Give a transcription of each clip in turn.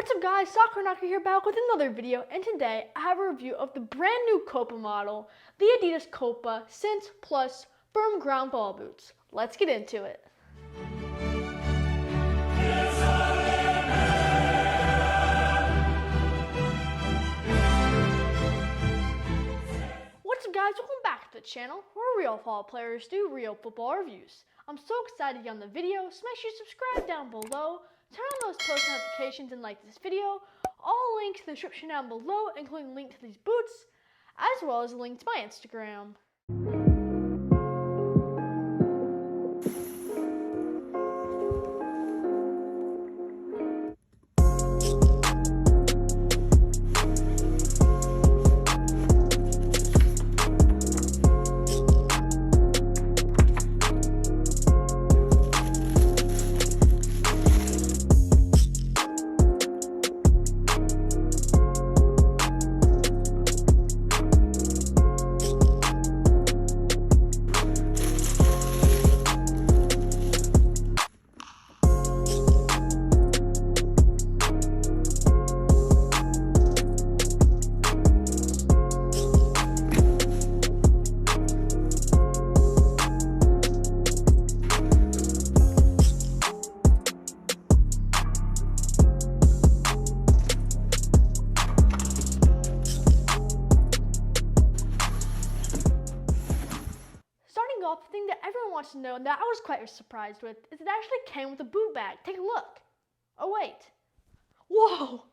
What's up guys, Soccer Knocker here back with another video, and today I have a review of the brand new Copa model, the Adidas COPA Sense Plus Firm Ground Ball Boots. Let's get into it. What's up guys, welcome back to the channel where real football players do real football reviews. I'm so excited to get on the video, so make sure you subscribe down below. Turn on those post notifications and like this video. All links in the description down below, including a link to these boots, as well as a link to my Instagram. Off, the thing that everyone wants to know and that I was quite surprised with is it actually came with a boot bag. Take a look. Oh wait. Whoa!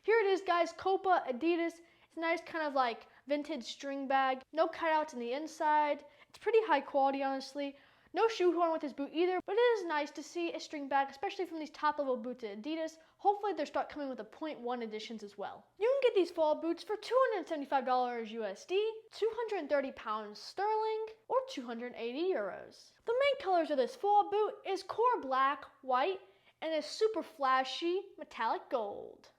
Here it is guys, Copa Adidas. It's a nice kind of like vintage string bag. No cutouts on the inside. It's pretty high quality honestly. No shoehorn with this boot either, but it is nice to see a string bag, especially from these top level boots at Adidas. Hopefully they start coming with the 0.1 editions as well. You can get these fall boots for $275 USD, 230 pounds sterling, or 280 euros. The main colors of this fall boot is core black, white, and a super flashy metallic gold.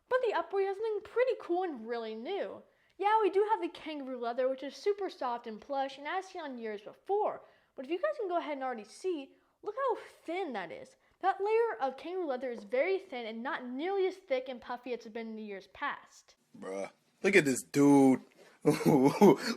But the upper has something pretty cool and really new. Yeah, we do have the kangaroo leather, which is super soft and plush and as seen on years before. But if you guys can go ahead and already see, look how thin that is. That layer of kangaroo leather is very thin and not nearly as thick and puffy as it's been in the years past. Bruh, look at this dude.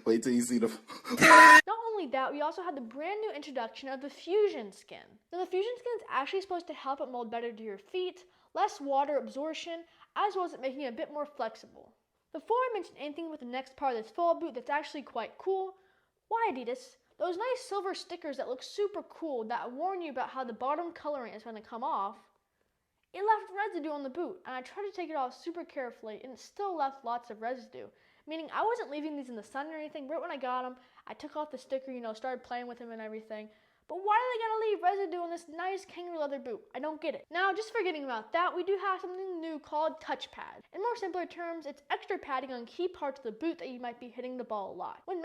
Wait till you see the... Not only that, we also had the brand new introduction of the Fusion Skin. Now the Fusion Skin is actually supposed to help it mold better to your feet, less water absorption, as well as it making it a bit more flexible. Before I mention anything with the next part of this fall boot that's actually quite cool, why Adidas? Those nice silver stickers that look super cool that warn you about how the bottom coloring is going to come off, it left residue on the boot, and I tried to take it off super carefully and it still left lots of residue. Meaning I wasn't leaving these in the sun or anything. Right when I got them, I took off the sticker, started playing with them and everything. But why do they gotta leave residue on this nice kangaroo leather boot? I don't get it. Now, just forgetting about that, we do have something new called touchpad. In more simpler terms, it's extra padding on key parts of the boot that you might be hitting the ball a lot. When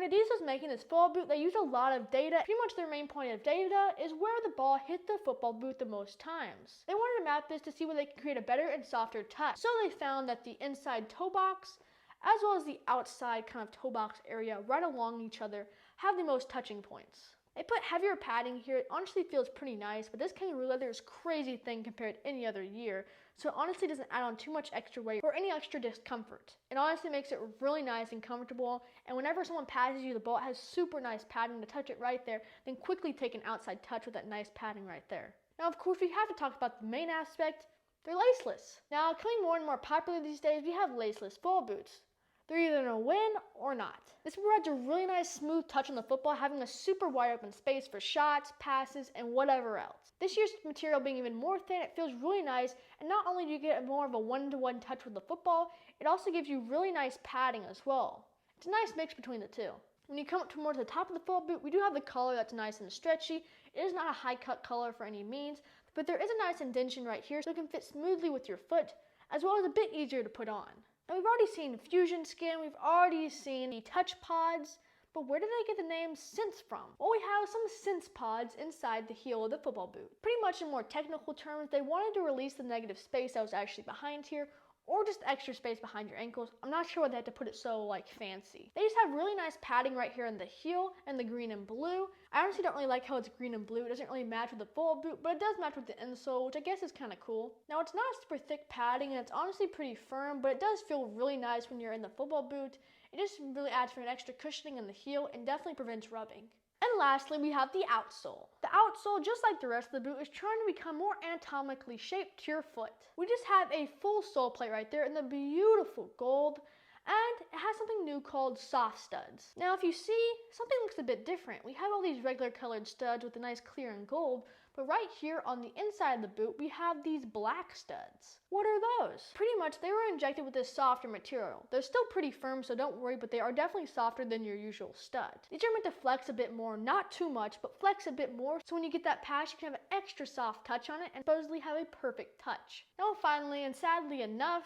Adidas was making this fall boot, they used a lot of data. Pretty much their main point of data is where the ball hit the football boot the most times. They wanted to map this to see where they could create a better and softer touch. So they found that the inside toe box, as well as the outside kind of toe box area right along each other, have the most touching points. They put heavier padding here. It honestly feels pretty nice, but this kangaroo leather is crazy thin compared to any other year, so it honestly doesn't add on too much extra weight or any extra discomfort. It honestly makes it really nice and comfortable, and whenever someone passes you the ball, it has super nice padding to touch it right there, then quickly take an outside touch with that nice padding right there. Now, of course, we have to talk about the main aspect. They're laceless. Now, becoming more and more popular these days, we have laceless fall boots. They're either gonna win or not. This provides a really nice smooth touch on the football, having a super wide open space for shots, passes, and whatever else. This year's material being even more thin, it feels really nice, and not only do you get more of a one-to-one touch with the football, it also gives you really nice padding as well. It's a nice mix between the two. When you come up to more to the top of the fall boot, we do have the collar that's nice and stretchy. It is not a high-cut collar for any means, but there is a nice indentation right here so it can fit smoothly with your foot, as well as a bit easier to put on. Now we've already seen Fusion Skin, we've already seen the touch pods, but where did they get the name Sense from? Well, we have some Sense pods inside the heel of the football boot. Pretty much in more technical terms, they wanted to release the negative space that was actually behind here, or just extra space behind your ankles. I'm not sure why they had to put it so like fancy. They just have really nice padding right here in the heel and the green and blue. I honestly don't really like how it's green and blue. It doesn't really match with the full boot, but it does match with the insole, which I guess is kind of cool. Now it's not super thick padding and it's honestly pretty firm, but it does feel really nice when you're in the football boot. It just really adds for an extra cushioning in the heel and definitely prevents rubbing. And lastly, we have the outsole. The outsole, just like the rest of the boot, is trying to become more anatomically shaped to your foot. We just have a full sole plate right there in the beautiful gold, and it has something new called soft studs. Now, if you see, something looks a bit different. We have all these regular colored studs with a nice clear and gold, but right here on the inside of the boot, we have these black studs. What are those? Pretty much, they were injected with this softer material. They're still pretty firm, so don't worry, but they are definitely softer than your usual stud. These are meant to flex a bit more, not too much, but flex a bit more, so when you get that pass, you can have an extra soft touch on it and supposedly have a perfect touch. Now finally, and sadly enough,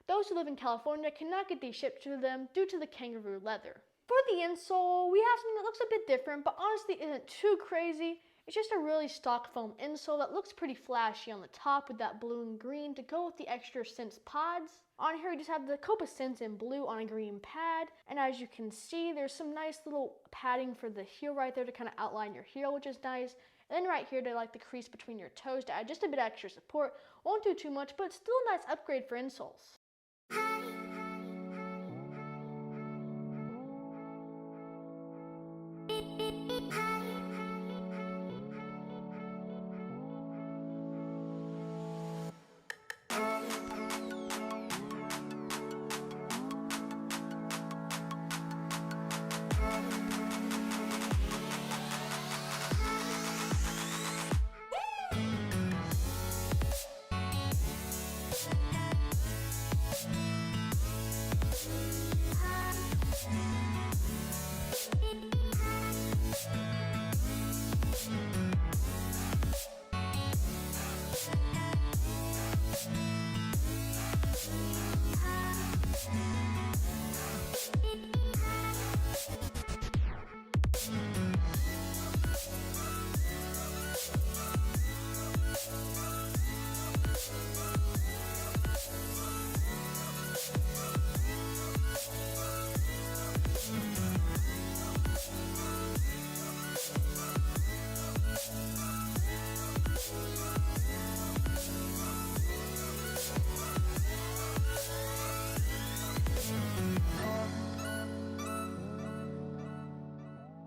those who live in California cannot get these shipped to them due to the kangaroo leather. For the insole, we have something that looks a bit different, but honestly isn't too crazy. It's just a really stock foam insole that looks pretty flashy on the top with that blue and green to go with the extra Sense pods. On here we just have the Copa Sense in blue on a green pad, and as you can see there's some nice little padding for the heel right there to kind of outline your heel, which is nice. And then right here they like the crease between your toes to add just a bit extra support. Won't do too much, but still a nice upgrade for insoles.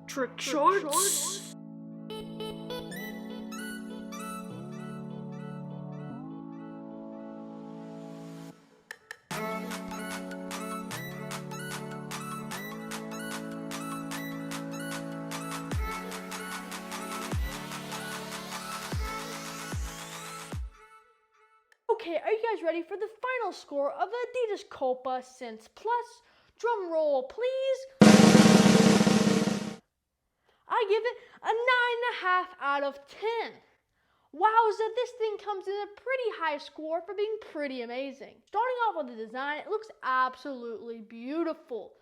Trick shorts. Okay, are you guys ready for the final score of the Adidas COPA Sense Plus? Drum roll, please. I give it a 9.5 out of 10. Wowza, this thing comes in a pretty high score for being pretty amazing. Starting off with the design, it looks absolutely beautiful.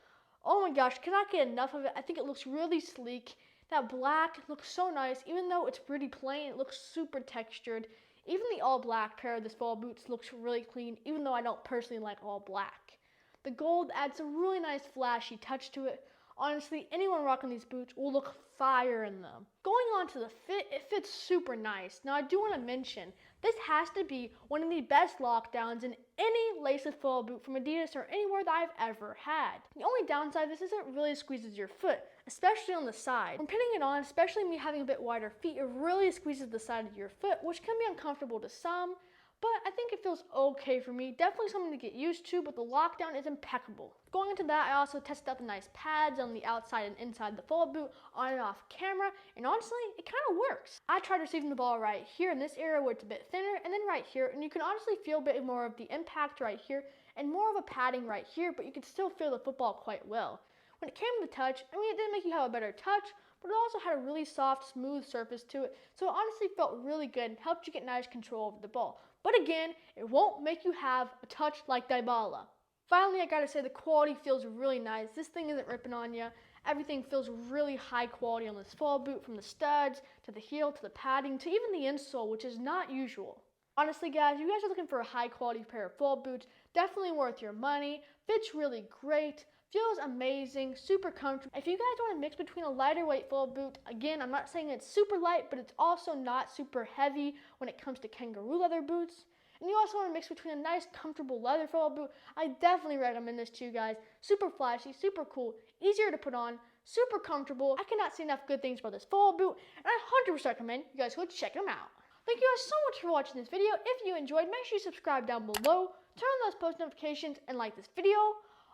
Oh my gosh, cannot get enough of it. I think it looks really sleek. That black looks so nice. Even though it's pretty plain, it looks super textured. Even the all black pair of this fall boots looks really clean, even though I don't personally like all black. The gold adds a really nice flashy touch to it. Honestly, anyone rocking these boots will look fire in them. Going on to the fit, it fits super nice. Now I do want to mention, this has to be one of the best lockdowns in any laceless football boot from Adidas or anywhere that I've ever had. The only downside is it really squeezes your foot, especially on the side. When pinning it on, especially me having a bit wider feet, it really squeezes the side of your foot, which can be uncomfortable to some. But I think it feels okay for me. Definitely something to get used to, but the lockdown is impeccable. Going into that, I also tested out the nice pads on the outside and inside the football boot on and off camera, and honestly, it kind of works. I tried receiving the ball right here in this area where it's a bit thinner, and then right here, and you can honestly feel a bit more of the impact right here, and more of a padding right here, but you can still feel the football quite well. When it came to the touch, I mean, it didn't make you have a better touch, but it also had a really soft, smooth surface to it, so it honestly felt really good and helped you get nice control over the ball. But again, it won't make you have a touch like Dybala. Finally, I gotta say the quality feels really nice. This thing isn't ripping on you. Everything feels really high quality on this fall boot, from the studs, to the heel, to the padding, to even the insole, which is not usual. Honestly, guys, you guys are looking for a high quality pair of football boots, definitely worth your money. Fits really great, feels amazing, super comfortable. If you guys want to mix between a lighter weight football boot, again, I'm not saying it's super light, but it's also not super heavy when it comes to kangaroo leather boots. And you also want to mix between a nice, comfortable leather football boot. I definitely recommend this to you guys. Super flashy, super cool, easier to put on, super comfortable. I cannot say enough good things about this football boot, and I 100% recommend you guys go check them out. Thank you guys so much for watching this video. If you enjoyed, make sure you subscribe down below, turn on those post notifications, and like this video.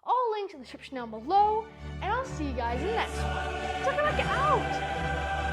All links in the description down below, and I'll see you guys in the next one. Check it out!